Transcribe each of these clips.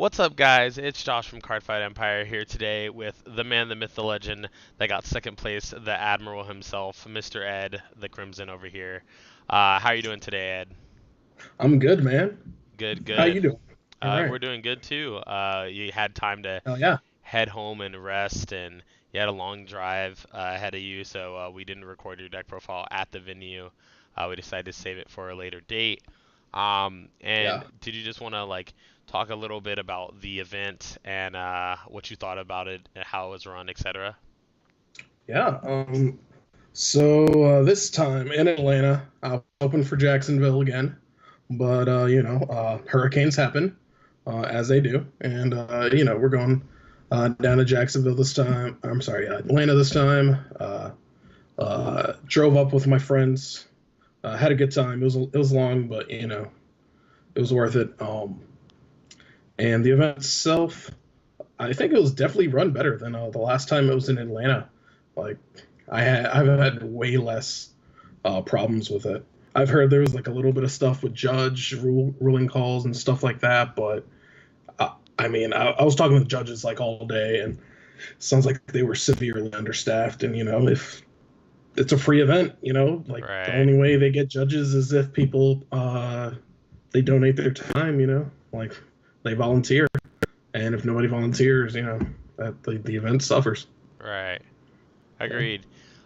What's up, guys? It's Josh from Cardfight Empire here today with the man, the myth, the legend that got second place, the Admiral himself, Mr. Ed, the Crimson over here. How are you doing today, Ed? I'm good, man. Good, How you good. doing? All right. We're doing good too. You had time to Oh yeah. head home and rest, and you had a long drive ahead of you, so we didn't record your deck profile at the venue. We decided to save it for a later date. And Yeah. did you just want to talk a little bit about the event and what you thought about it and how it was run, etc.? Yeah. This time in Atlanta, I'm hoping for Jacksonville again, but hurricanes happen, as they do, and we're going down to Jacksonville this time. I'm sorry, Atlanta this time. Drove up with my friends. Had a good time. It was long, but it was worth it. And the event itself, I think it was definitely run better than the last time it was in Atlanta. Like I've had way less problems with it. I've heard there was like a little bit of stuff with ruling calls and stuff like that, but I was talking with judges like all day, and it sounds like they were severely understaffed. And if it's a free event, like the Right. only way they get judges is if people they donate their time, like they volunteer. And if nobody volunteers, that the event suffers. Right. Yeah. Agreed.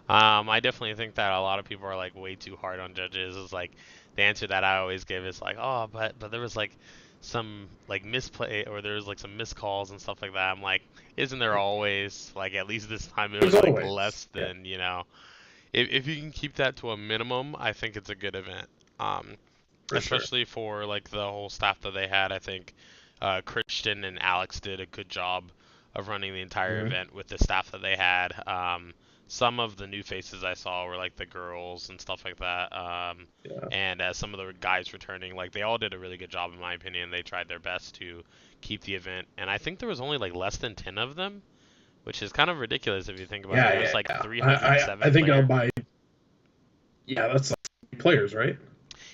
I definitely think that a lot of people are like way too hard on judges. Is like the answer that I always give is like, oh, but there was like some like misplay or there was like some miscalls and stuff like that. I'm like, isn't there always like at least this time it There's was like always, less yeah, than if you can keep that to a minimum, I think it's a good event. for sure. Especially for like the whole staff that they had. I think Christian and Alex did a good job of running the entire Hmm. event with the staff that they had. Some of the new faces I saw were like the girls and stuff like that. Yeah. And some of the guys returning, like they all did a really good job in my opinion. They tried their best to keep the event, and I think there was only like less than 10 of them, which is kind of ridiculous if you think about it. It Yeah, was yeah, like yeah. I 307 think I'll player. buy. Yeah, that's like players, right?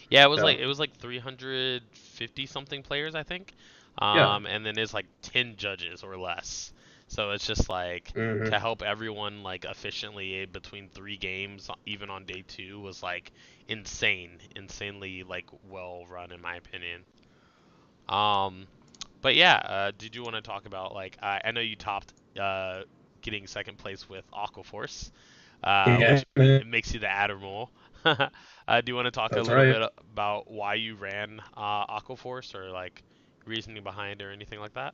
Yeah, Yeah. it was like 350 something players, I think. Yeah. And then there's like 10 judges or less. So it's just like Hmm. to help everyone like efficiently between three games, even on day two, was like insanely like well run in my opinion. Um, but yeah, did you want to talk about like I know you topped getting second place with Aquaforce, Yeah, which man. makes you the Admiral. Do you want to talk a That's little right. bit about why you ran Aquaforce or like reasoning behind or anything like that?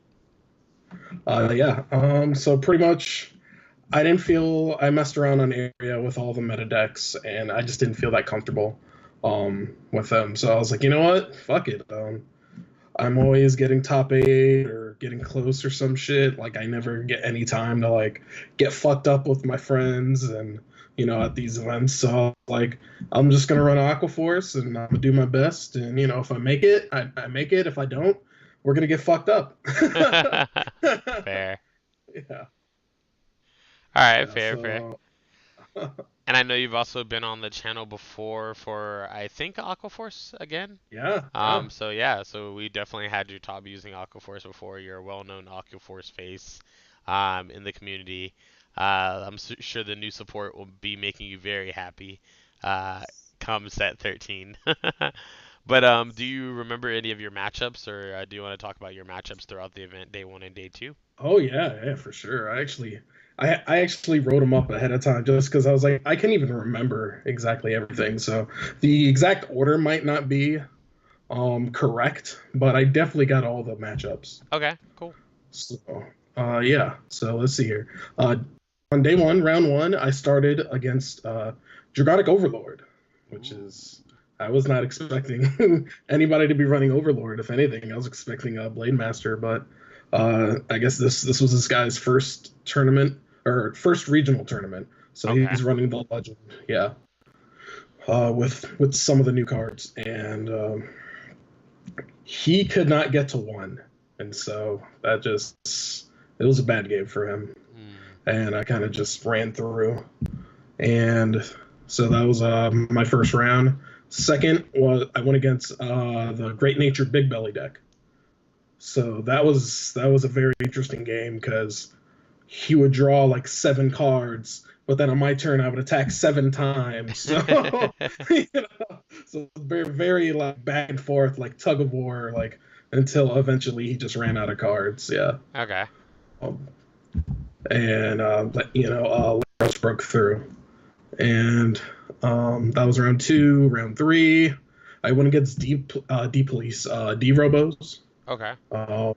Yeah. So pretty much, I didn't feel I messed around on area with all the meta decks, and I just didn't feel that comfortable with them. So I was like, you know what? Fuck it. I'm always getting top eight or getting close or some shit. Like I never get any time to like get fucked up with my friends and at these events. So like I'm just gonna run Aquaforce and I'm gonna do my best. And if I make it, I make it. If I don't, we're gonna get fucked up. Fair. Yeah, All right, yeah. fair, fair. So And I know you've also been on the channel before for I think Aquaforce again. yeah, yeah. So yeah, so we definitely had you top using Aquaforce before. You're a well-known Aquaforce face in the community. Sure the new support will be making you very happy uh, come set 13. But do you remember any of your matchups, or do you want to talk about your matchups throughout the event, day one and day two? Oh yeah, yeah, for sure. I actually wrote them up ahead of time just because I was like, I can't even remember exactly everything. So the exact order might not be correct, but I definitely got all the matchups. Okay, cool. So yeah. So let's see here. On day one, round one, I started against Dragonic Overlord, which Ooh. is I was not expecting anybody to be running Overlord. If anything, I was expecting a Blade Master, but I guess this was this guy's first tournament or first regional tournament, so Okay. he's running the Legend, yeah, with some of the new cards, and he could not get to one, and so that just it was a bad game for him, Hmm. and I kind of just ran through, and so that was my first round. Second was I went against the Great Natured Big Belly deck. So that was a very interesting game because he would draw like 7 cards, but then on my turn I would attack 7 times. So so very very like back and forth, like tug of war, like until eventually he just ran out of cards. Yeah. Okay. Um, and Laros broke through, and that was round 2. Round 3, I went against D Police, D Robos. Okay. Uh,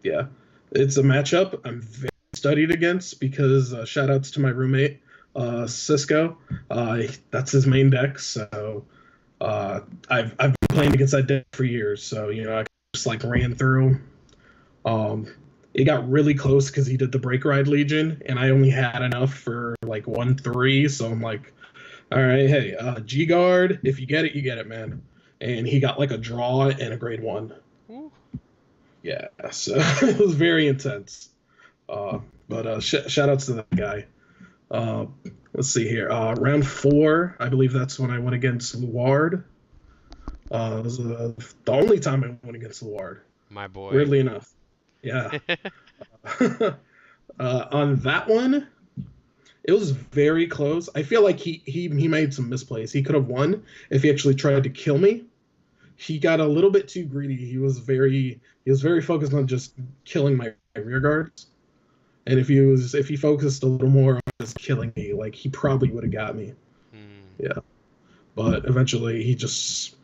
yeah, it's a matchup I'm very studied against because shout outs to my roommate, Cisco. That's his main deck, so I've been playing against that deck for years. So I just like ran through. Um, it got really close because he did the Break Ride Legion, and I only had enough for like 1-3. So I'm like, all right, hey, G Guard, if you get it, man. And he got like a draw and a grade 1. Ooh. Yeah, so it was very intense. But shout outs to that guy. Uh, let's see here. Round 4, I believe that's when I went against Luard. It was the only time I went against Luard, My boy. weirdly enough. Yeah. On that one, it was very close. I feel like he made some misplays. He could have won if he actually tried to kill me. He got a little bit too greedy. He was very focused on just killing my rear guards. And if he focused a little more on just killing me, like he probably would have got me. Hmm. Yeah. But eventually he just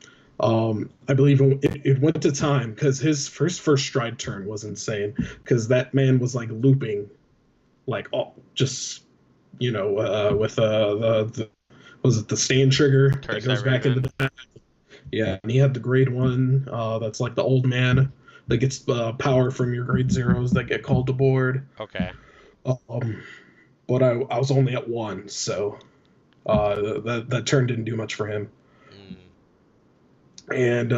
I believe it went to time because his first stride turn was insane because that man was like looping like all just with the was it the stand trigger that Curse goes that back into Raven. the back. Yeah, and he had the grade 1 that's like the old man that gets power from your grade 0s that get called to board. Okay. um but I was only at 1, so that turn didn't do much for him. Mm. And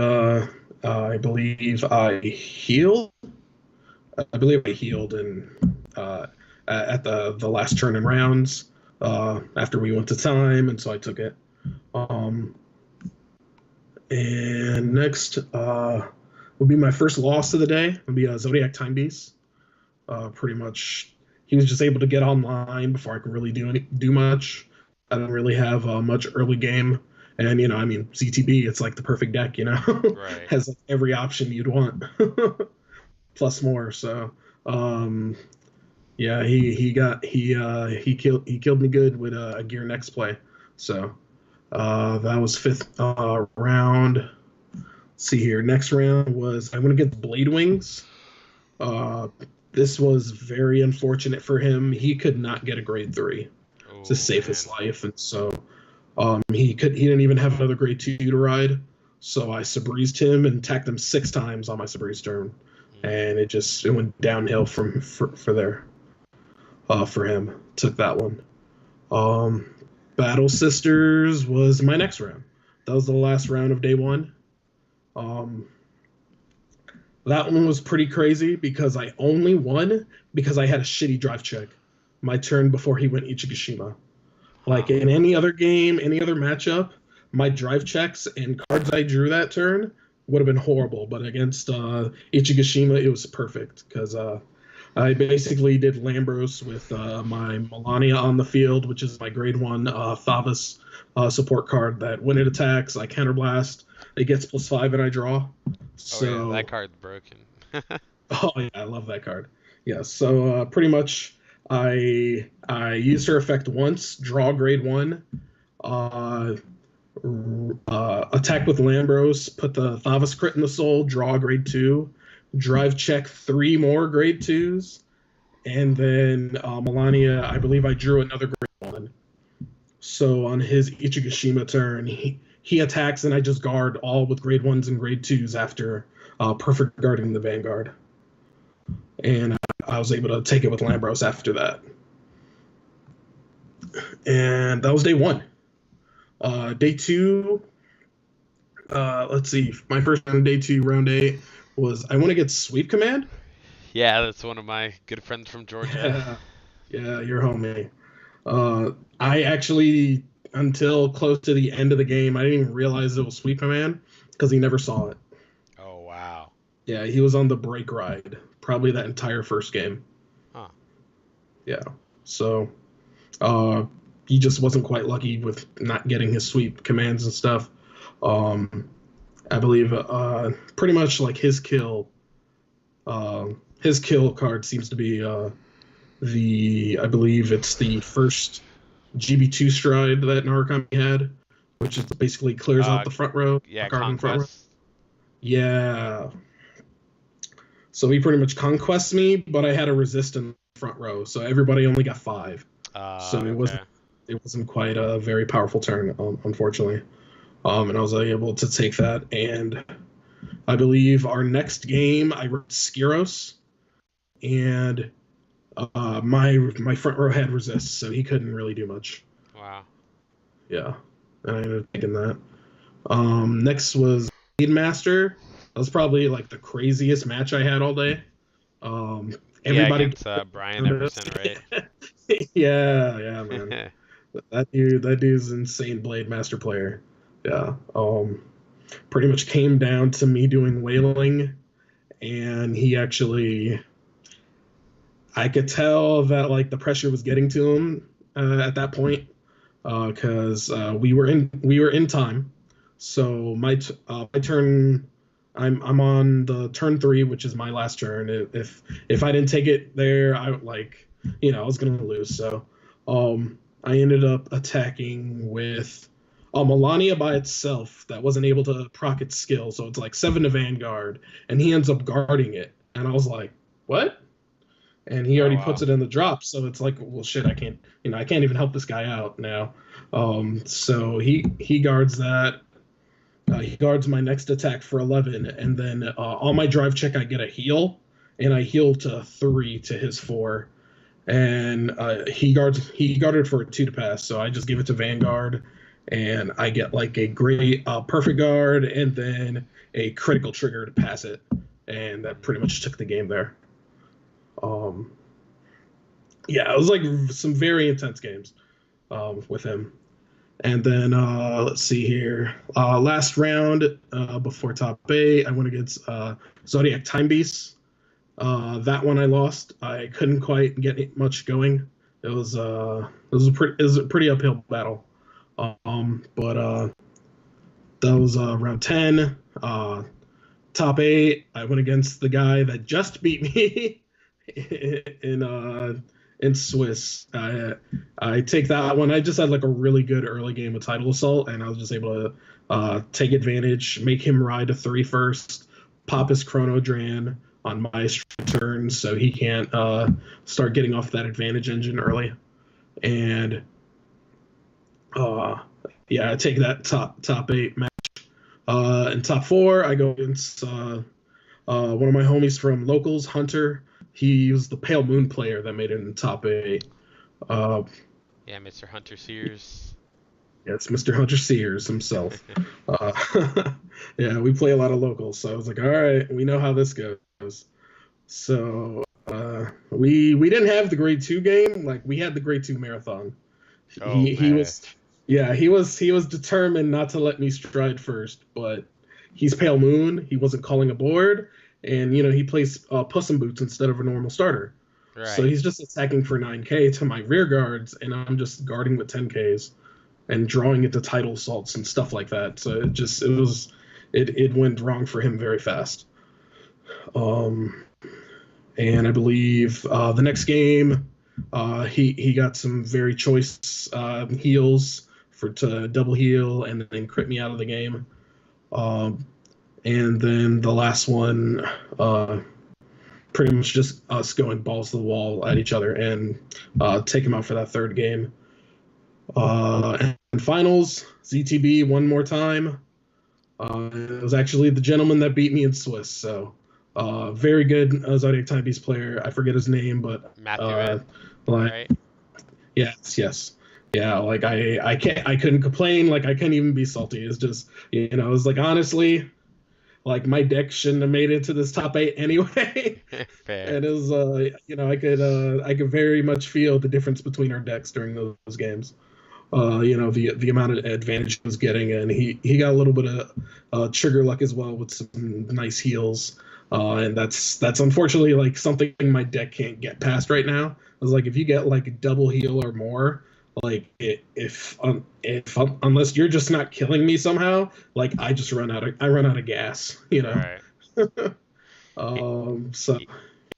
I believe I healed. I believe I healed at the last turn in rounds after we went to time, and so I took it. Um, and next will be my first loss of the day. It'll be Zodiac Time Beast. Pretty much, he was just able to get online before I could really do much. I don't really have much early game, and I mean ZTB. It's like the perfect deck. Right. Has like every option you'd want, plus more. So um, yeah, he killed me good with a gear next play. So that was fifth round. Let's see here. Next round was I went against Blade Wings. Uh, this was very unfortunate for him. He could not get a grade 3 to Oh save his man. life, and so he didn't even have another grade 2 to ride. So I Sabreezed him and attacked him 6 times on my Sabreeze turn, Mm. and it went downhill for there for him. Took that one. Um, Battle Sisters was my next round. That was the last round of day 1. Um, that one was pretty crazy because I only won because I had a shitty drive check my turn before he went Ichigashima. Huh. Like in any other game, any other matchup, my drive checks and cards I drew that turn would have been horrible. But against Ichigashima, it was perfect because I basically did Lambros with my Melania on the field, which is my grade 1 Thavas support card that when it attacks, I counterblast. It gets +5 and I draw. Oh yeah, that So, card's broken. oh yeah, I love that card. Yeah, so pretty much I used her effect once, draw grade 1, uh, attack with Lambros, put the Thavas crit in the soul, draw grade 2, drive check 3 more grade 2s, and then Melania, I believe I drew another grade 1. So on his Ichigashima turn, he attacks and I just guard all with grade 1s and grade 2s after perfect guarding the Vanguard. And I was able to take it with Lambros after that. And that was day 1. Day 2, let's see. My first round, day 2, round 8 was I want to get Sweep Command. Yeah, that's one of my good friends from Georgia. Yeah, yeah, you're homie. I actually, until close to the end of the game, I didn't even realize it was Sweep Command because he never saw it. Oh wow. Yeah, he was on the break ride, probably that entire first game. Huh. Yeah. So uh, he just wasn't quite lucky with not getting his sweep commands and stuff. Um, I believe pretty much like his kill card seems to be I believe it's the first GB2 stride that Narukami had, which is basically clears out Uh, the front row, a yeah, card in the front row. Conquest. Yeah. So he pretty much conquests me, but I had a resist in the front row, so everybody only got 5. So Okay. it wasn't quite a very powerful turn, unfortunately. And I was able to take that, and I believe our next game I wrote Skiros, and my front row had resist, so he couldn't really do much. Wow. Yeah, and I ended up taking that. Next was Blade Master. That was probably like the craziest match I had all day. Um, Yeah, everybody against Brian turned us. Everson, right? Yeah, man. That dude's an insane Blade Master player. Yeah. Pretty much came down to me doing whaling, and he actually, I could tell that like the pressure was getting to him at that point because we were in time. So my turn, I'm on the turn 3, which is my last turn. If I didn't take it there, I would like I was gonna lose. So I ended up attacking with Melania by itself that wasn't able to proc its skill. So it's like 7 to Vanguard, and he ends up guarding it. And I was like, what? And he Oh already wow. puts it in the drop, so it's like, well, shit, I can't even help this guy out now. So he guards that. He guards my next attack for 11, and then on my drive check, I get a heal, and I heal to 3 to his 4, and he guarded for a 2 to pass, so I just give it to Vanguard, and I get like a great perfect guard, and then a critical trigger to pass it, and that pretty much took the game there. Um, yeah, it was like some very intense games with him. And then let's see here. Last round before top 8, I went against Zodiac Time Beast. That one I lost. I couldn't quite get much going. It was a pretty uphill battle. But that was round 10. Top 8, I went against the guy that just beat me in Swiss. I take that one. I just had like a really good early game of Title Assault, and I was just able to take advantage, make him ride a 3 first, pop his Chrono Dran on my turn, so he can't start getting off that advantage engine early. And uh, yeah, I take that top 8 match. In top 4, I go against one of my homies from locals, Hunter. He was the Pale Moon player that made it in top 8. Uh, Yeah, Mr. Hunter Sears. yeah, it's Mr. Hunter Sears himself. Yeah, we play a lot of locals, so I was like, all right, we know how this goes. So we didn't have the grade 2 game, like we had the grade 2 marathon. Oh He man. was he was determined not to let me stride first, but he's Pale Moon. He wasn't calling a board, and he plays Puss in Boots instead of a normal starter. So Right. he's just attacking for 9k to my rear guards, and I'm just guarding with 10ks and drawing it to title assaults and stuff like that. So it went wrong for him very fast. Um, and I believe the next game, he got some very choice heals to double heal and then crit me out of the game. And then the last one, pretty much just us going balls to the wall at each other and take him out for that third game. And finals, ZTB one more time. It was actually the gentleman that beat me in Swiss. So very good Zodiac Time Beast player. I forget his name, but Matthew Ed, like right? yes. Yeah, like I couldn't complain. Like I couldn't even be salty. It's just it was like honestly, like my deck shouldn't have made it to this top 8 anyway. Fair. And it was I could very much feel the difference between our decks during those games. The amount of advantage he was getting, and he got a little bit of trigger luck as well with some nice heals. And that's unfortunately like something my deck can't get past right now. I was like, if you get like a double heal or more, like if unless you're just not killing me somehow, like I run out of gas, you know. Right. Y- So y-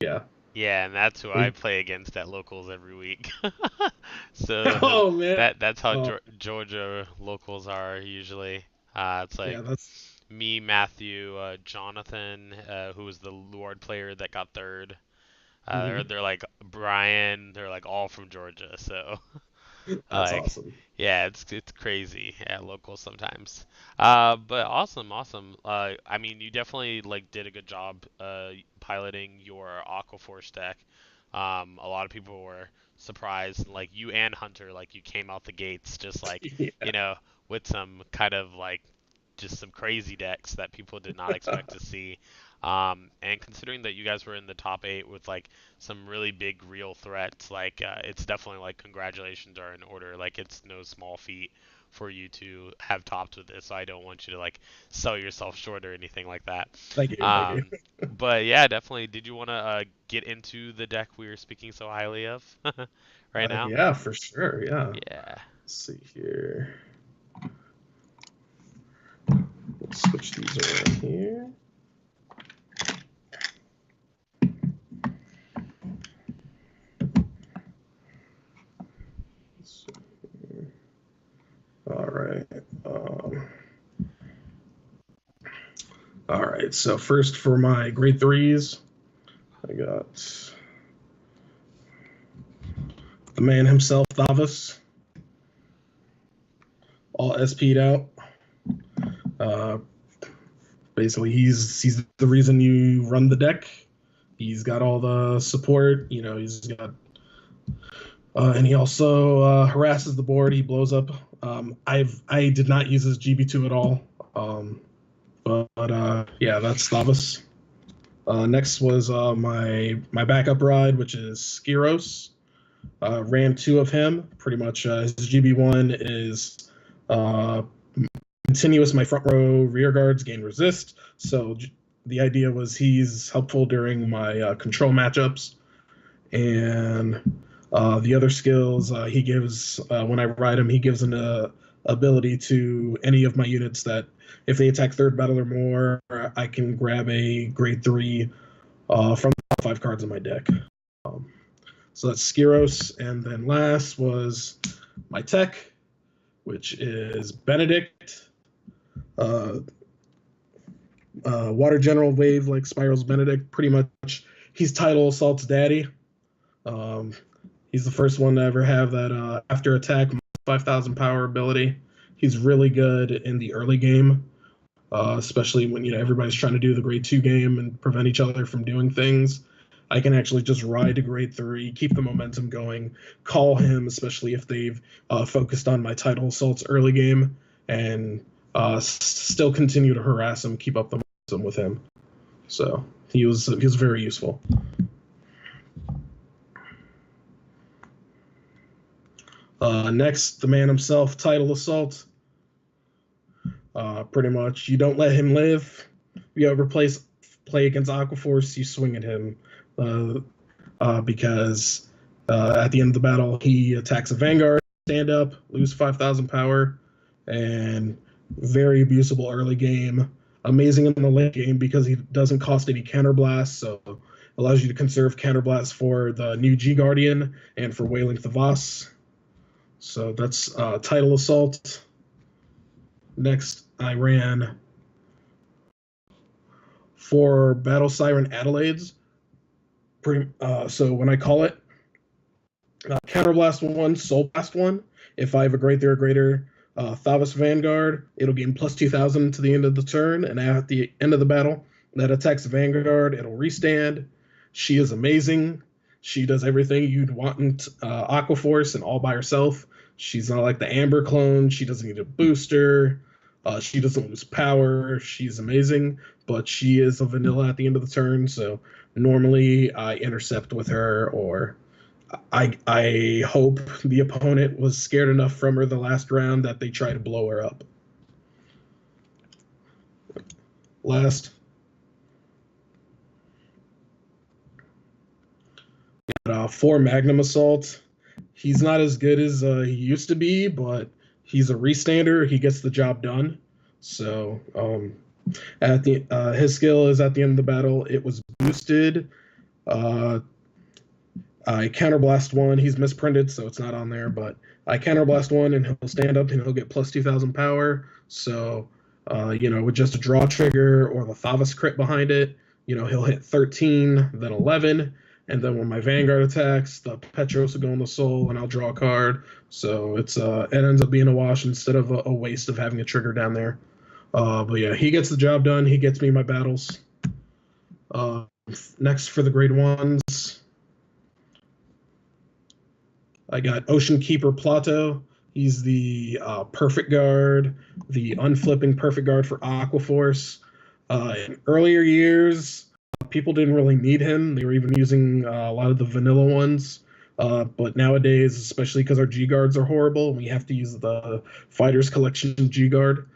yeah. Yeah, and that's who I play against at locals every week. So Oh man. that's how Oh Georgia locals are usually. It's like yeah, that's me, Matthew, Jonathan, who was the Lord player that got third. mhm. They're like Brian. They're like all from Georgia. So That's like, awesome. yeah, it's crazy at locals sometimes. But awesome, awesome. I mean, you definitely like did a good job piloting your Aquaforce deck. A lot of people were surprised, like you and Hunter, like you came out the gates just like, Yeah. you know, with some kind of like just some crazy decks that people did not expect to see. And considering that you guys were in the top eight with like some really big real threats, like it's definitely like congratulations are in order. Like it's no small feat for you to have topped with this. So I don't want you to like sell yourself short or anything like that. Thank you. Thank you. Um, but yeah, definitely. Did you want to get into the deck we were speaking so highly of right now? Yeah, for sure. Yeah. Yeah. Let's see here. Let's switch these around here. Let's see here. All right. Um, all right. So first for my grade threes, I got the man himself, Thavas, all SP'd out. Uh, Basically, he's the reason you run the deck. He's got all the support. You know, he's got and he also harasses the board. He blows up. I did not use his GB2 at all. But yeah, that's Thavas. Next was my backup ride, which is Skiros. Ran two of him. Pretty much his GB1 is uh, continuous. My front row rear guards gain resist. So the idea was he's helpful during my control matchups. And the other skills he gives when I ride him, he gives an ability to any of my units that if they attack third battle or more, I can grab a grade three from the top five cards in my deck. Um, so that's Skiros, and then last was my tech, which is Benedict. Uh, Water General Wave like Spiral's Benedict. Pretty much, he's Title Assault's daddy. Um, he's the first one to ever have that after attack 5,000 power ability. He's really good in the early game, especially when everybody's trying to do the grade 2 game and prevent each other from doing things. I can actually just ride to grade 3, keep the momentum going, call him, especially if they've focused on my Title Assault's early game, and still continue to harass him, keep up the momentum with him. So he was very useful. Next, the man himself, Title Assault. Pretty much, you don't let him live. If you ever play against Aquaforce, you swing at him because at the end of the battle, he attacks a Vanguard, stand up, lose 5,000 power, and very abusable early game. Amazing in the late game because he doesn't cost any counterblast, so allows you to conserve counterblast for the new G Guardian and for Wailing Thavas. So that's Title Assault. Next, I ran 4 Battle Siren Adelaides. So when I call it, Counterblast 1, Soul Blast 1. If I have a grade 3 or greater Thavas Vanguard, it'll gain plus 2,000 to the end of the turn, and at the end of the battle, that attacks Vanguard, it'll restand. She is amazing. She does everything you'd want in Aquaforce and all by herself. She's not like the Amber clone. She doesn't need a booster. She doesn't lose power. She's amazing, but she is a vanilla at the end of the turn, so normally I intercept with her, or I hope the opponent was scared enough from her the last round that they try to blow her up. Last, 4 Magnum Assault. He's not as good as he used to be, but he's a restander. He gets the job done. So at the his skill is at the end of the battle. It was boosted. Uh, I counterblast 1. He's misprinted, so it's not on there. But I counterblast 1, and he'll stand up, and he'll get plus 2,000 power. So with just a draw trigger or the Thavas crit behind it, he'll hit 13, then 11. And then when my Vanguard attacks, the Petros will go on the soul, and I'll draw a card. So it ends up being a wash instead of a waste of having a trigger down there. But yeah, he gets the job done. He gets me my battles. Next for the grade 1s, I got Ocean Keeper Plato. He's the perfect guard, the unflipping perfect guard for Aquaforce. In earlier years, people didn't really need him. They were even using a lot of the vanilla ones. But nowadays, especially because our G guards are horrible, we have to use the Fighters Collection G guard.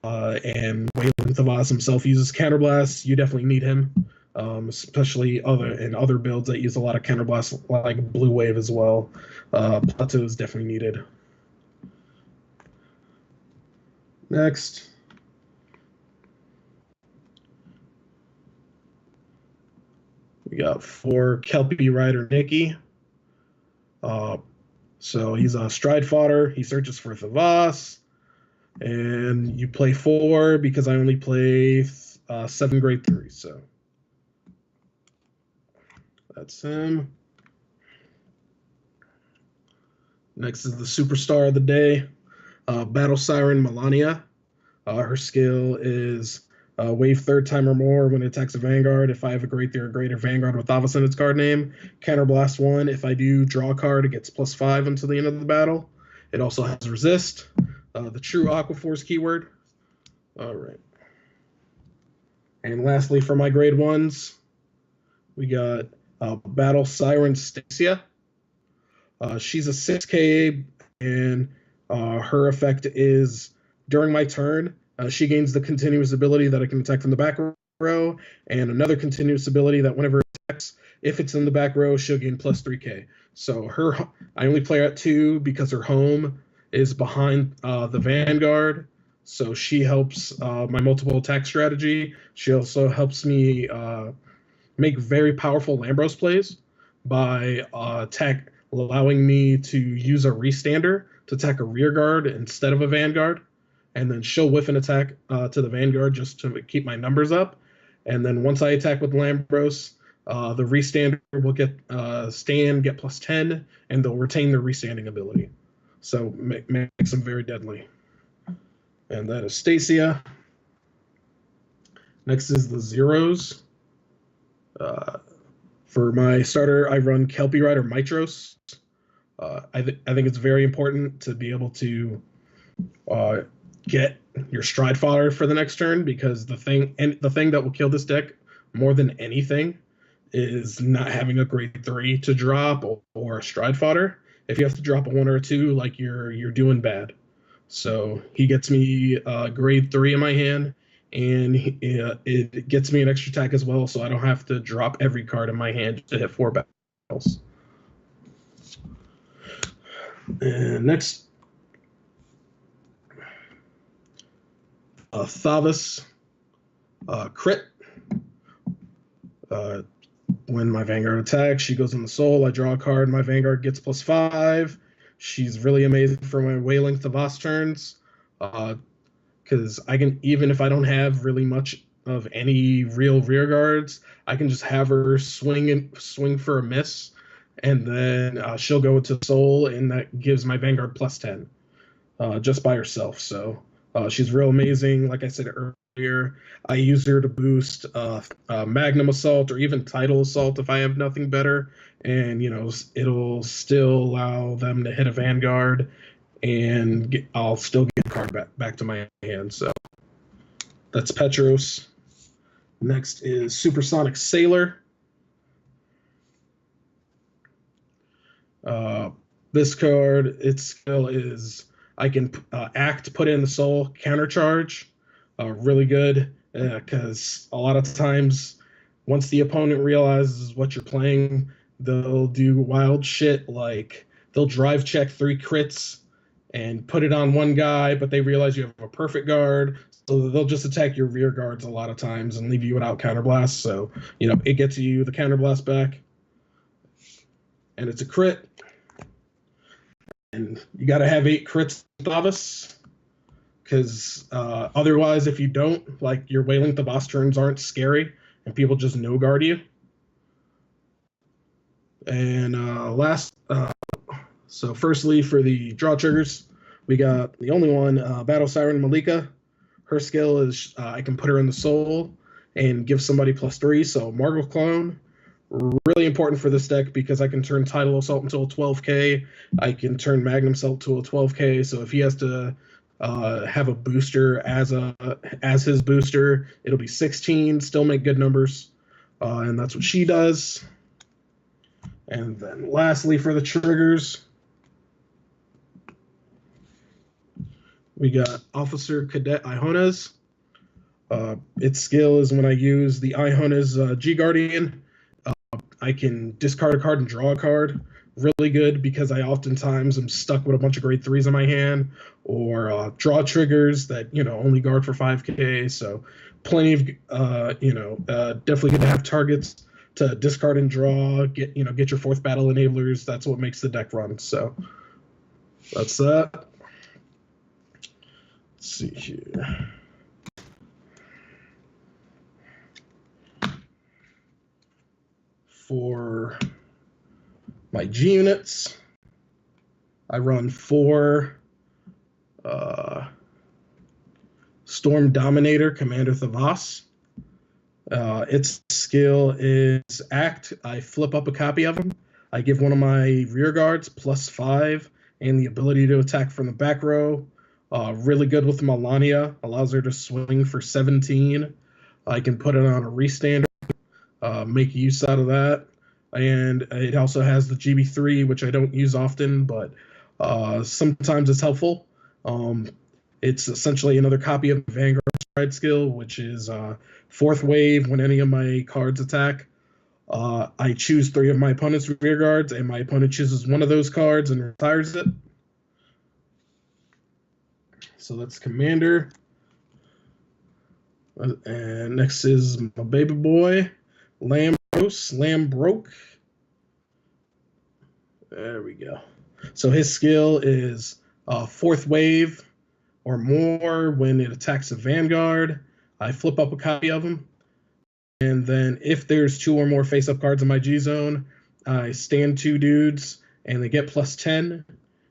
And Wayland Thavas himself uses Counterblast. You definitely need him, especially in other builds that use a lot of Counterblast, like Blue Wave as well. Plateau is definitely needed. Next. We got 4 Kelpie Rider Nikki. So he's a stride fodder. He searches for Thavas. And you play 4 because I only play 7 grade 3. So that's him. Next is the superstar of the day, Battle Siren Melania. Her skill is wave 3rd time or more when it attacks a Vanguard. If I have a grade 3 or greater Vanguard with Thavas in its card name, Counterblast 1. If I do draw a card, it gets +5 until the end of the battle. It also has resist, the true Aquaforce keyword. All right. And lastly, for my grade 1s, we got Battle Siren Stacia. She's a 6K, and her effect is during my turn, she gains the continuous ability that I can attack from the back row, and another continuous ability that whenever it attacks, if it's in the back row, she'll gain plus 3K. So I only play her at 2 because her home is behind the Vanguard. So she helps my multiple attack strategy. She also helps me make very powerful Lambros plays by allowing me to use a restander to attack a rear guard instead of a Vanguard. And then she'll whiff an attack to the Vanguard just to keep my numbers up. And then once I attack with Lambros, the restander will get plus 10, and they'll retain their restanding ability. So makes them very deadly. And that is Stacia. Next is the zeros. For my starter, I run Kelpie Rider Mitros. I think it's very important to be able to get your stride fodder for the next turn, because the thing that will kill this deck more than anything is not having a grade 3 to drop or a stride fodder. If you have to drop a 1 or a 2, like you're doing bad. So he gets me grade 3 in my hand, and it gets me an extra attack as well, so I don't have to drop every card in my hand to hit 4 battles. And next, Thavas crit. When my Vanguard attacks, she goes in the soul. I draw a card. My Vanguard gets +5. She's really amazing for my Wailing Thavas turns, because I can, even if I don't have really much of any real rear guards, I can just have her swing for a miss, and then she'll go into soul, and that gives my Vanguard +10 just by herself. So she's real amazing. Like I said earlier, I use her to boost Magnum Assault or even Tidal Assault if I have nothing better, and it'll still allow them to hit a Vanguard, and I'll still get a card back to my hand. So that's Petros. Next is Supersonic Sailor. This card, its skill is I can act, put in the soul, countercharge. Really good, because a lot of times once the opponent realizes what you're playing, They'll do wild shit like they'll drive check 3 crits and put it on one guy, but they realize you have a perfect guard, so they'll just attack your rear guards a lot of times and leave you without counterblast. So it gets you the counterblast back, and it's a crit. And you got to have 8 crits with Thavas, because otherwise, if you don't, like, your Wailing Thavas turns aren't scary, and people just no guard you. And so firstly, for the draw triggers, we got the only one, Battle Siren Malika. Her skill is I can put her in the soul and give somebody +3. So Margle Clone, really important for this deck because I can turn Tidal Assault into a 12k. I can turn Magnum Assault to a 12k. So if he has to have a booster as his booster, it'll be 16. Still make good numbers, and that's what she does. And then lastly, for the triggers, we got Officer Cadet Ihones. Its skill is when I use the Ihones G Guardian, I can discard a card and draw a card. Really good because I oftentimes am stuck with a bunch of grade 3s in my hand, or draw triggers that only guard for 5k. So plenty of definitely good to have targets to discard and draw. Get your 4th battle enablers. That's what makes the deck run. So that's that. Let's see here. For my G units, I run 4 Storm Dominator Commander Thavas. Its skill is Act. I flip up a copy of him. I give one of my rear guards +5 and the ability to attack from the back row. Really good with Melania. Allows her to swing for 17. I can put it on a restand. Make use out of that. And it also has the GB3, which I don't use often, but sometimes it's helpful. It's essentially another copy of the Vanguard Stride skill, which is 4th wave. When any of my cards attack, I choose 3 of my opponent's rear guards, and my opponent chooses one of those cards and retires it. So that's Commander. And next is my baby boy, Lambroke. There we go. So his skill is 4th wave or more. When it attacks a Vanguard, I flip up a copy of him. And then if there's 2 or more face-up cards in my G-zone, I stand 2 dudes, and they get +10.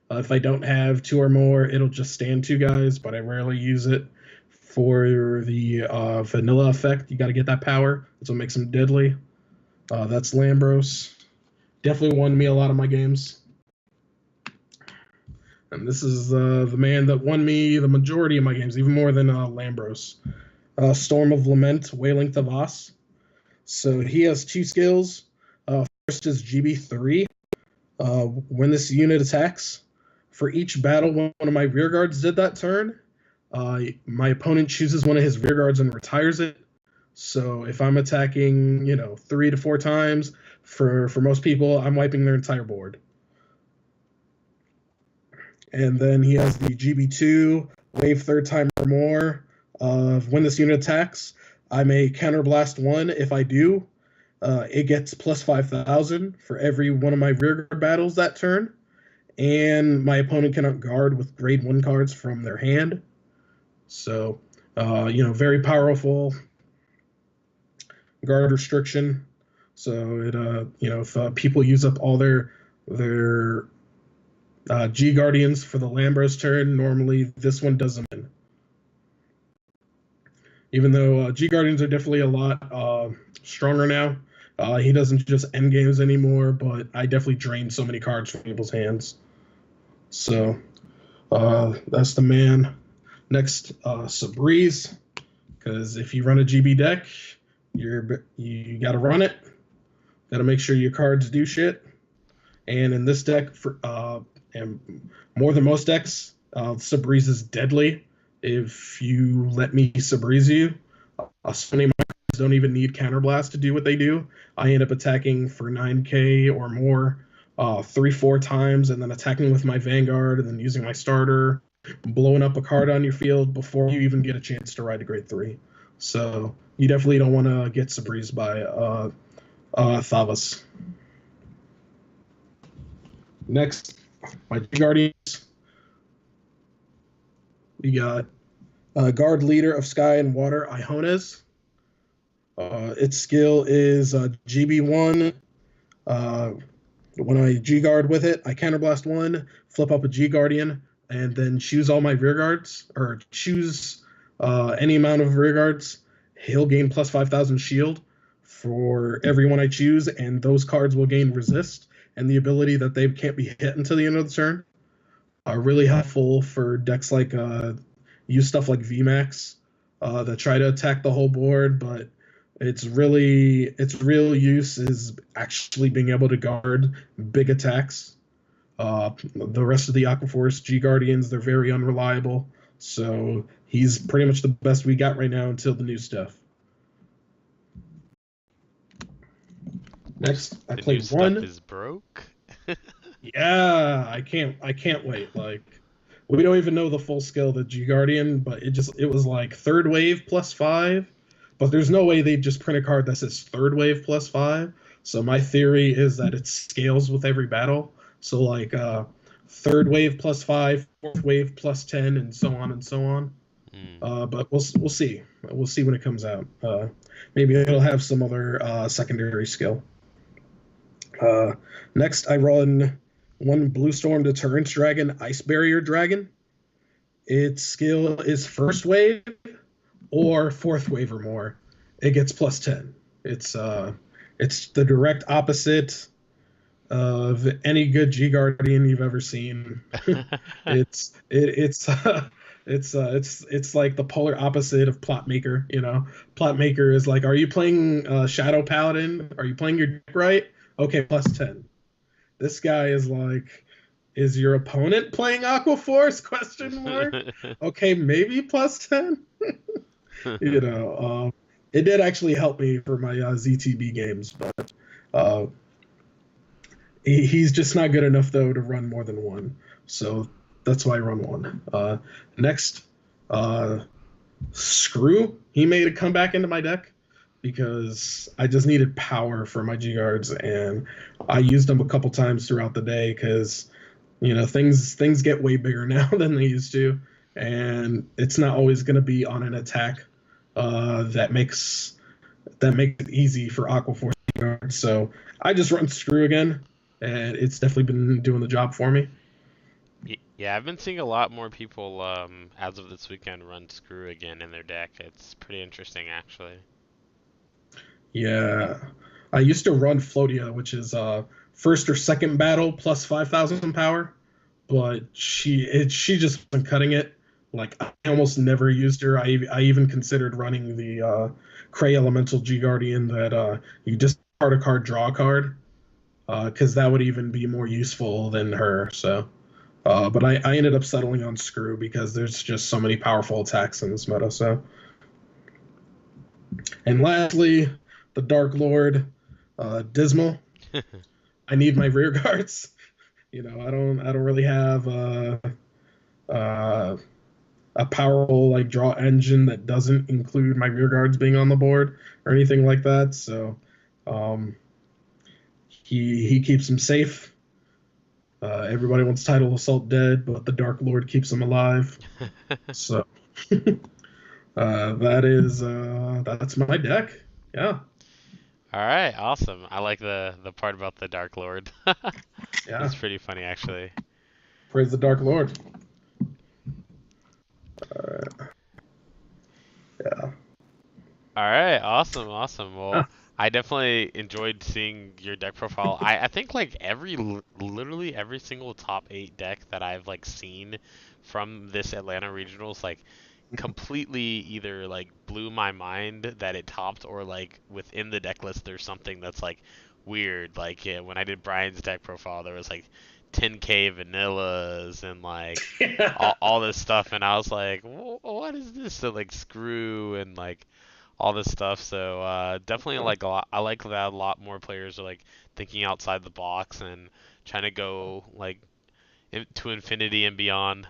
If I don't have 2 or more, it'll just stand 2 guys, but I rarely use it. For the vanilla effect, you got to get that power. That's what makes him deadly. That's Lambros. Definitely won me a lot of my games. And this is the man that won me the majority of my games, even more than Lambros. Storm of Lament, Wailing Thavas. So he has 2 skills. First is GB3. When this unit attacks, for each battle one of my rear guards did that turn, my opponent chooses one of his rear guards and retires it. So if I'm attacking, 3 to 4 times, for most people, I'm wiping their entire board. And then he has the GB2, wave 3rd time or more. When this unit attacks, I may counterblast 1. If I do, it gets +5,000 for every one of my rear guard battles that turn. And my opponent cannot guard with grade 1 cards from their hand. So, very powerful guard restriction. So it, if people use up all their G Guardians for the Lambros turn, normally this one does them in. Even though G Guardians are definitely a lot stronger now. He doesn't just end games anymore, but I definitely drain so many cards from people's hands. So that's the man. Next, Sabreeze, because if you run a GB deck, you got to run it. Got to make sure your cards do shit. And in this deck, and more than most decks, Sabreeze is deadly. If you let me Sabreeze you, so many of my cards don't even need counterblast to do what they do. I end up attacking for 9k or more 3, 4 times, and then attacking with my Vanguard, and then using my starter, blowing up a card on your field before you even get a chance to ride to grade 3. So you definitely don't want to get Sabreezed by Thavas. Next, my Guardians. We got Guard Leader of Sky and Water, Iones. Its skill is GB1. When I G Guard with it, I counterblast 1, flip up a G Guardian, and then choose all my rear guards, or choose any amount of rear guards. He'll gain plus 5,000 shield for everyone I choose, and those cards will gain resist and the ability that they can't be hit until the end of the turn. Really helpful for decks like use stuff like VMAX that try to attack the whole board, but its real use is actually being able to guard big attacks. The rest of the Aquaforce G Guardians, they're very unreliable, so he's pretty much the best we got right now until the new stuff. Next, I played new one. Stuff is broke. Yeah, I can't wait. Like, we don't even know the full skill of the G Guardian, but it was like third wave plus 5. But there's no way they'd just print a card that says third wave plus 5. So my theory is that it scales with every battle. So like third wave plus 5, fourth wave plus 10, and so on and so on. But we'll see. We'll see when it comes out. Maybe it'll have some other secondary skill. Next, I run one Blue Storm Deterrence Dragon, Ice Barrier Dragon. Its skill is first wave or fourth wave or more. It gets plus 10. It's the direct opposite of any good G Guardian you've ever seen. It's like the polar opposite of Plot Maker. You know, Plot Maker is like, are you playing Shadow Paladin? Are you playing your deck right? Okay, plus 10. This guy is like, is your opponent playing Aquaforce? Question mark. Okay, maybe plus 10. You know, it did actually help me for my ZTB games, but he's just not good enough though to run more than one. So that's why I run one. Next, Screw. He made a comeback into my deck because I just needed power for my G guards, and I used them a couple times throughout the day because, you know, things get way bigger now than they used to, and it's not always going to be on an attack that makes it easy for Aquaforce guards. So I just run Screw again, and it's definitely been doing the job for me. Yeah, I've been seeing a lot more people as of this weekend run Screw again in their deck. It's pretty interesting, actually. Yeah, I used to run Floatia, which is first or second battle plus 5,000 power, but she just been cutting it. Like, I almost never used her. I even considered running the Cray Elemental G Guardian that you discard a card, draw a card, because that would even be more useful than her. So, but I ended up settling on Screw because there's just so many powerful attacks in this meta. So, and lastly, the Dark Lord, Dismal. I need my rear guards. You know, I don't really have a powerful like draw engine that doesn't include my rear guards being on the board or anything like that. So he keeps them safe. Everybody wants Tidal Assault dead, but the Dark Lord keeps them alive. So that's my deck. Yeah. All right, awesome. I like the part about the Dark Lord. Yeah. It's pretty funny, actually. Praise the Dark Lord. Yeah. All right, awesome. Well, I definitely enjoyed seeing your deck profile. I think like literally every single top 8 deck that I've like seen from this Atlanta Regionals like completely either like blew my mind that it topped, or like within the deck list there's something that's like weird. Like, yeah, when I did Brian's deck profile, there was like 10k vanillas and like all this stuff, and I was like, what is this? So like Screw and like all this stuff. So definitely like a lot. I like that a lot more players are like thinking outside the box and trying to go like to infinity and beyond,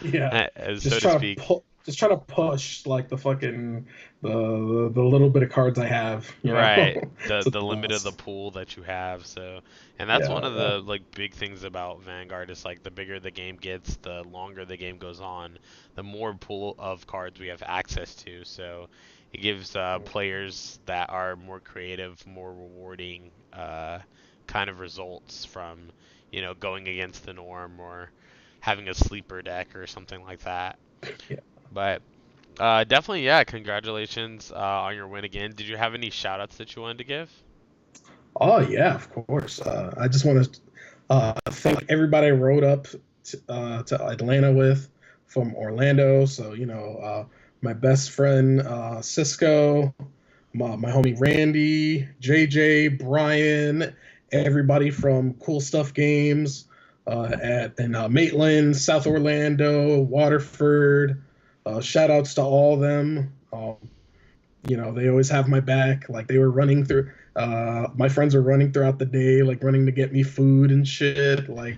Yeah, so to speak. just trying to push like the fucking the little bit of cards I have, Right. The to the the limit of the max. pool that you have. So, and that's one Yeah, of yeah, the like big things about Vanguard is like the bigger the game gets, the longer the game goes on, the more pool of cards we have access to. So, it gives players that are more creative, more rewarding kind of results from, going against the norm or having a sleeper deck or something like that. yeah. But definitely, yeah. Congratulations on your win again. Did you have any shout outs that you wanted to give? Oh yeah, of course. I just want to thank everybody I rode up to Atlanta with from Orlando. So my best friend Cisco, my homie Randy, JJ, Brian, everybody from Cool Stuff Games at in Maitland, South Orlando, Waterford. Shout outs to all of them. They always have my back. Like they were running through. My friends were running throughout the day, like running to get me food and shit. Like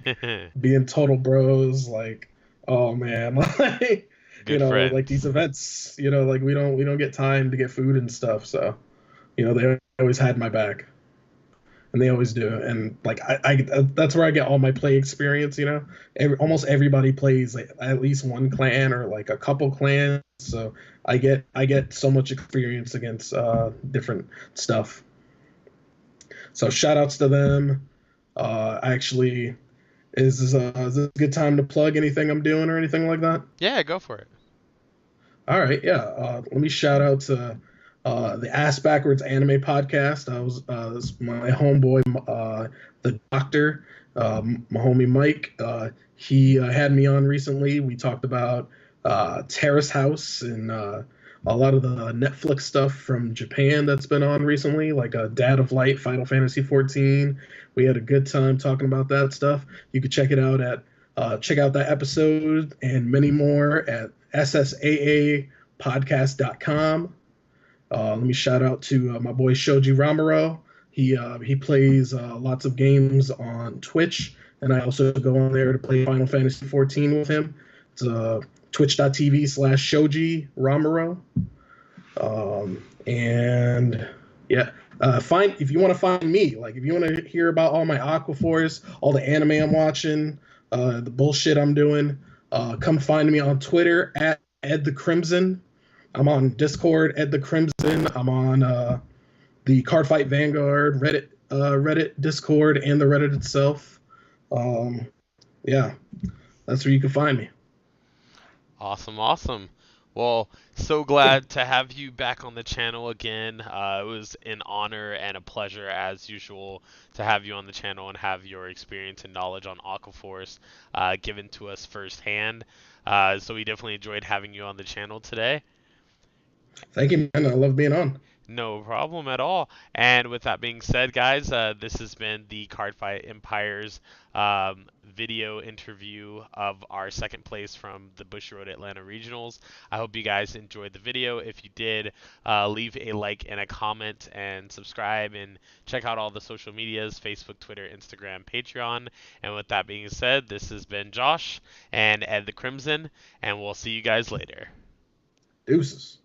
being total bros. Like, oh man, like Good like these friends. events. Like we don't get time to get food and stuff. So they always had my back, and they always do. And like I that's where I get all my play experience. Almost everybody plays like at least one clan or like a couple clans. So I get so much experience against different stuff. So shout outs to them. Actually, is this a good time to plug anything I'm doing or anything like that? Yeah, go for it. All right, yeah. Let me shout out to the Ass Backwards Anime Podcast. I was my homeboy, the Doctor, my homie Mike. He had me on recently. We talked about Terrace House and a lot of the Netflix stuff from Japan that's been on recently, like Dad of Light, Final Fantasy 14. We had a good time talking about that stuff. You could check out that episode and many more at ssaapodcast.com. Let me shout out to my boy Shoji Ramiro. He plays lots of games on Twitch, and I also go on there to play Final Fantasy 14 with him. It's twitch.tv/Shoji Ramiro. And yeah, find if you want to find me, like if you want to hear about all my Aquaforce, all the anime I'm watching, the bullshit I'm doing, come find me on Twitter at Ed the Crimson. I'm on Discord, Ed the Crimson. I'm on the Cardfight Vanguard Reddit Discord and the Reddit itself. Um, yeah, that's where you can find me. Awesome, awesome. Well, so Yeah, glad to have you back on the channel again. It was an honor and a pleasure, as usual, to have you on the channel and have your experience and knowledge on Aquaforce given to us firsthand. So we definitely enjoyed having you on the channel today. thank you, man. I love being on. No problem at all. And with that being said, guys, this has been the Cardfight Empires video interview of our second place from the Bushiroad Atlanta Regionals. I hope you guys enjoyed the video. If you did, leave a like and a comment and subscribe and check out all the social medias, Facebook, Twitter, Instagram, Patreon. And with that being said, this has been Josh and Ed the Crimson, and we'll see you guys later. Deuces.